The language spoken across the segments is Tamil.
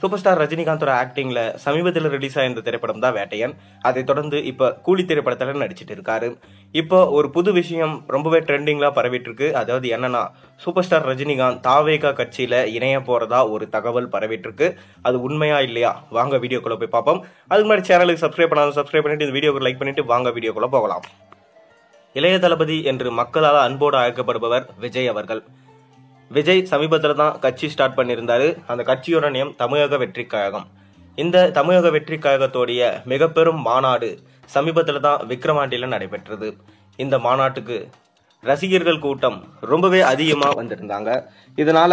சூப்பர் ஸ்டார் ரஜினிகாந்தோட ஆக்டிங்ல சமீபத்தில் ரிலீஸ் ஆன இந்த திரைப்படம் தான் வேட்டையன். அதை தொடர்ந்து இப்ப கூலி திரைப்படத்துல நடிச்சிட்டு இருக்காரு. இப்போ ஒரு புது விஷயம் ரொம்பவே ட்ரெண்டிங்ல பரவிட்டு இருக்கு. அதாவது என்னன்னா, சூப்பர் ஸ்டார் ரஜினிகாந்த் தாவேகா கட்சியில இணைய போறதா ஒரு தகவல் பரவிட்டு இருக்கு. அது உண்மையா இல்லையா? வாங்க வீடியோக்குள்ள போய் பார்ப்போம். அதுக்கு முன்னாடி சேனலுக்கு சப்ஸ்கிரைப் பண்ணாலும் சப்ஸ்கிரைப் பண்ணிட்டு இந்த வீடியோக்கு லைக் பண்ணிட்டு வாங்க வீடியோக்குள்ள போகலாம். இளைய தளபதி என்று மக்களால் அன்போடு அழைக்கப்படுபவர் விஜய் அவர்கள். விஜய் சமீபத்தில் தான் கட்சி ஸ்டார்ட் பண்ணியிருந்தாரு. அந்த கட்சியோட நேம் தமிழக வெற்றி கழகம். இந்த தமிழக வெற்றி கழகத்தோடைய மிக பெரும் மாநாடு சமீபத்தில் தான் விக்கிரவாண்டியில நடைபெற்றது. இந்த மாநாட்டுக்கு ரசிகர்கள் கூட்டம் ரொம்பவே அதிகமா வந்திருந்தாங்க. இதனால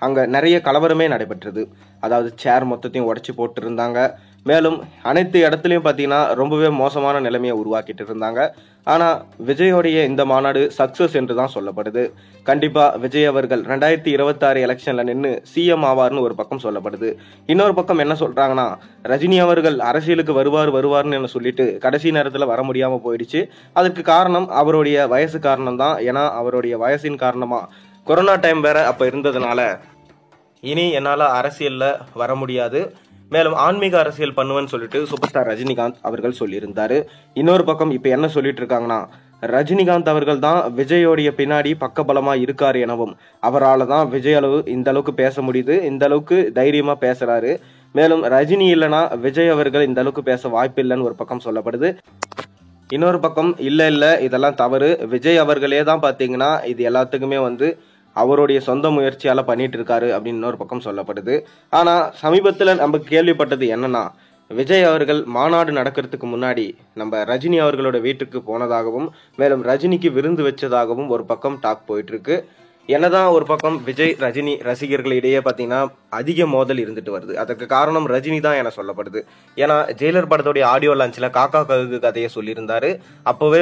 அங்க நிறைய கலவரமே நடைபெற்றது. அதாவது சேர் மொத்தத்தையும் உடைச்சு போட்டு இருந்தாங்க. மேலும் அனைத்து இடத்துலயும் பாத்தீங்கன்னா ரொம்பவே மோசமான நிலைமையை உருவாக்கிட்டு இருந்தாங்க. ஆனா விஜயோடைய இந்த மாநாடு சக்சஸ் என்று தான் சொல்லப்படுது. கண்டிப்பா விஜய் அவர்கள் 2026 எலெக்ஷன்ல நின்று சிஎம் ஆவார்னு ஒரு பக்கம் சொல்லப்படுது. இன்னொரு பக்கம் என்ன சொல்றாங்கன்னா, ரஜினி அவர்கள் அரசியலுக்கு வருவார்னு என்ன சொல்லிட்டு கடைசி நேரத்துல வர முடியாம போயிடுச்சு. அதுக்கு காரணம் அவருடைய வயசு காரணம் தான். ஏன்னா அவருடைய வயசின் காரணமா கொரோனா டைம் வேற அப்ப இருந்ததுனால இனி என்னால அரசியல்ல வர முடியாது, மேலும் ஆன்மீக அரசியல் பண்ணுவேன்னு சொல்லிட்டு சூப்பர் ஸ்டார் ரஜினிகாந்த் அவர்கள் சொல்லியிருந்தாரு. இன்னொரு பக்கம் இப்ப என்ன சொல்லிட்டு இருக்காங்கன்னா, ரஜினிகாந்த் அவர்கள் தான் விஜயோடைய பின்னாடி பக்கபலமா இருக்காரு எனவும், அவரால் தான் விஜய் இந்த அளவுக்கு பேச முடியுது, இந்த அளவுக்கு தைரியமா பேசுறாரு. மேலும் ரஜினி இல்லைன்னா விஜய் அவர்கள் இந்த அளவுக்கு பேச வாய்ப்பு இல்லைன்னு ஒரு பக்கம் சொல்லப்படுது. இன்னொரு பக்கம் இல்ல இதெல்லாம் தவறு, விஜய் அவர்களே தான் பாத்தீங்கன்னா இது எல்லாத்துக்குமே அவருடைய சொந்த முயற்சியால பண்ணிட்டு இருக்காரு அப்படின்னு இன்னொரு பக்கம் சொல்லப்படுது. ஆனா சமீபத்துல நம்ம கேள்விப்பட்டது என்னன்னா, விஜய் அவர்கள் மாநாடு நடக்கிறதுக்கு முன்னாடி நம்ம ரஜினி அவர்களோட வீட்டுக்கு போனதாகவும், மேலும் ரஜினிக்கு விருந்து வச்சதாகவும் ஒரு பக்கம் டாக் போயிட்டு இருக்கு. என்னதான் ஒரு பக்கம் விஜய் ரஜினி ரசிகர்களிடையே பாத்தீங்கன்னா அதிக மோதல் இருந்துட்டு வருது. அதுக்கு காரணம் ரஜினி தான் என சொல்லப்படுது. ஏன்னா ஜெயிலர் படத்தோடைய ஆடியோ லான்ச்ல காக்கா கழுகு கதையை சொல்லியிருந்தாரு. அப்பவே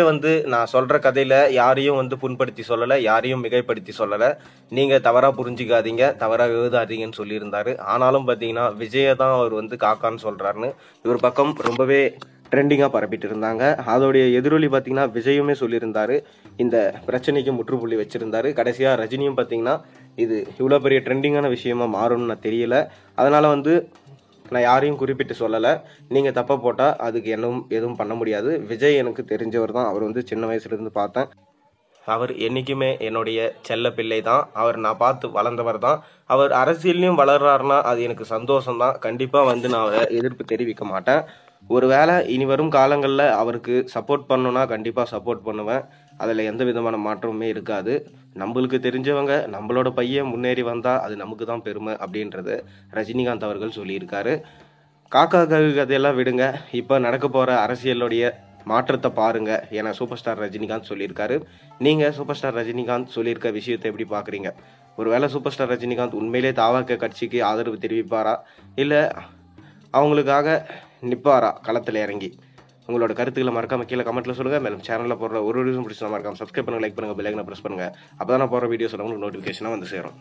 நான் சொல்ற கதையில யாரையும் புண்படுத்தி சொல்லல, யாரையும் மிகைப்படுத்தி சொல்லல, நீங்க தவறா புரிஞ்சுக்காதீங்க, தவறா எழுதாதீங்கன்னு சொல்லியிருந்தாரு. ஆனாலும் பாத்தீங்கன்னா விஜய தான் அவர் காக்கான்னு சொல்றாருன்னு இவர் பக்கம் ரொம்பவே ட்ரெண்டிங்கா பரப்பிட்டு இருந்தாங்க. அதோடைய எதிரொலி பாத்தீங்கன்னா விஜயுமே சொல்லியிருந்தாரு, இந்த பிரச்சனைக்கு முற்றுப்புள்ளி வச்சிருந்தாரு. கடைசியா ரஜினியும் பாத்தீங்கன்னா இது இவ்வளவு பெரிய ட்ரெண்டிங்கான விஷயமா மாறும்னு நான் தெரியல, அதனால நான் யாரையும் குறிப்பிட்டு சொல்லல, நீங்க தப்பா போட்டா அதுக்கு எதுவும் பண்ண முடியாது. விஜய் எனக்கு தெரிஞ்சவர் தான், அவர் சின்ன வயசுல இருந்து பார்த்தேன், அவர் என்னைக்குமே என்னுடைய செல்ல பிள்ளை தான், அவர் நான் பார்த்து வளர்ந்தவர் தான். அவர் அரசியலையும் வளர்றாருன்னா அது எனக்கு சந்தோஷம் தான். கண்டிப்பா நான் அவரை எதிர்ப்பு தெரிவிக்க மாட்டேன். ஒருவேளை இனி வரும் காலங்களில் அவருக்கு சப்போர்ட் பண்ணணும்னா கண்டிப்பா சப்போர்ட் பண்ணுவேன். அதுல எந்த விதமான மாற்றமுமே இருக்காது. நம்மளுக்கு தெரிஞ்சவங்க நம்மளோட பையன் முன்னேறி வந்தா அது நமக்கு தான் பெருமை அப்படின்றது ரஜினிகாந்த் அவர்கள் சொல்லியிருக்காரு. காக்கா கதையெல்லாம் விடுங்க, இப்ப நடக்க போற அரசியலுடைய மாற்றத்தை பாருங்க என சூப்பர் ஸ்டார் ரஜினிகாந்த் சொல்லியிருக்காரு. நீங்க சூப்பர் ஸ்டார் ரஜினிகாந்த் சொல்லியிருக்க விஷயத்தை எப்படி பாக்குறீங்க? ஒருவேளை சூப்பர் ஸ்டார் ரஜினிகாந்த் உண்மையிலே தாவாக்க கட்சிக்கு ஆதரவு தெரிவிப்பாரா, இல்ல அவங்களுக்காக நிப்பாரா களத்துல இறங்கி? உங்களோட கருத்துக்களை மறக்காம கீழே கமெண்ட்ல சொல்லுங்க. மேலும் சேனல்ல போடுற ஒரு வீடியோ பிடிச்சா மறக்காம சப்ஸ்கிரைப் பண்ணுங்க, லைக் பண்ணுங்க, பெல் ஐகானை பிரஸ் பண்ணுங்க. அப்பதான் நான் போடுற வீடியோஸ் உங்களுக்கு நோட்டிபிகேஷனா சேரும்.